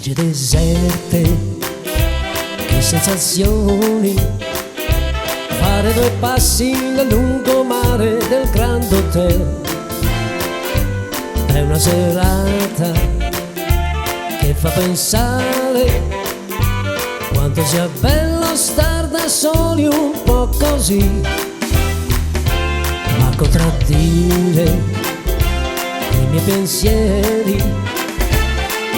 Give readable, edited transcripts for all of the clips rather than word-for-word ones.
spiagge deserte, che sensazioni, fare due passi nel lungomare del Grand Hotel. È una serata che fa pensare quanto sia bello star da soli un po' così, ma contraddire i miei pensieri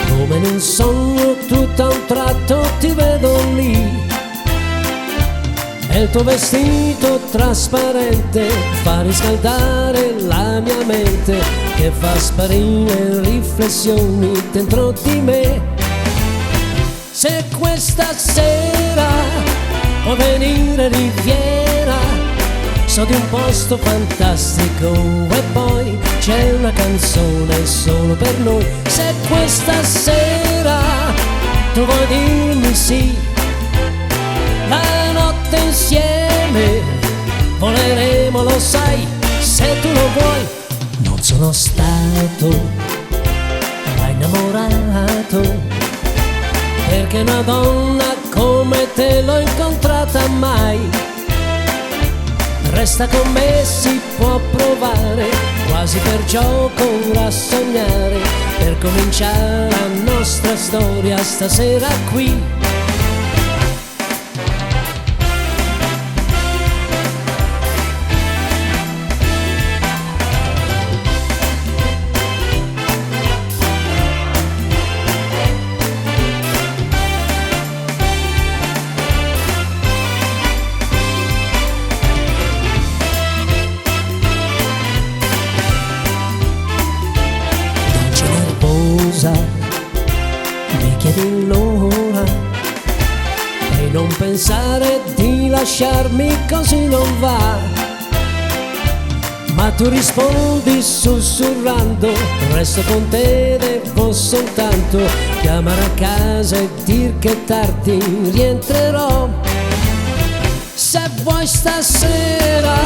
come in un sogno. Tutto a un tratto ti vedo lì e il tuo vestito trasparente fa riscaldare la mia mente, che fa sparire riflessioni dentro di me. Se questa sera può venire Riviera, so di un posto fantastico e poi c'è una canzone solo per noi. Se questa sera tu vuoi dirmi sì, la notte insieme voleremo, lo sai, se tu lo vuoi. Non sono stato mai innamorato, perché una donna come te l'ho incontrata mai. Resta con me, si può provare, quasi per gioco a sognare, per cominciare la nostra storia stasera qui. Mi chiedi l'ora e non pensare di lasciarmi, così non va. Ma tu rispondi sussurrando, resto con te, devo soltanto chiamare a casa e dir che tardi rientrerò. Se vuoi stasera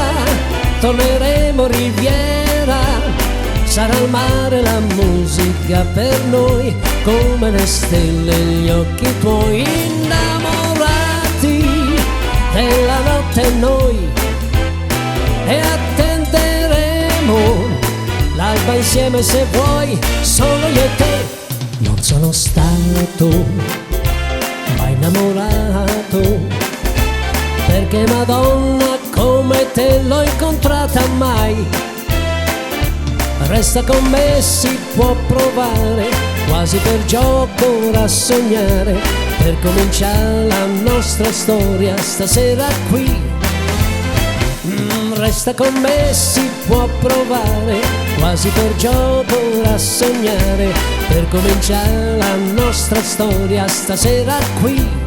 torneremo Riviera, sarà il mare, la musica per noi, come le stelle gli occhi tuoi. Innamorati della notte noi, e attenderemo l'alba insieme, se vuoi, solo io e te. Non sono stato mai innamorato, perché una donna come te l'ho incontrata mai. Resta con me, si può provare, quasi per gioco a sognare, per cominciare la nostra storia stasera qui. Resta con me, si può provare, quasi per gioco a sognare, per cominciare la nostra storia stasera qui.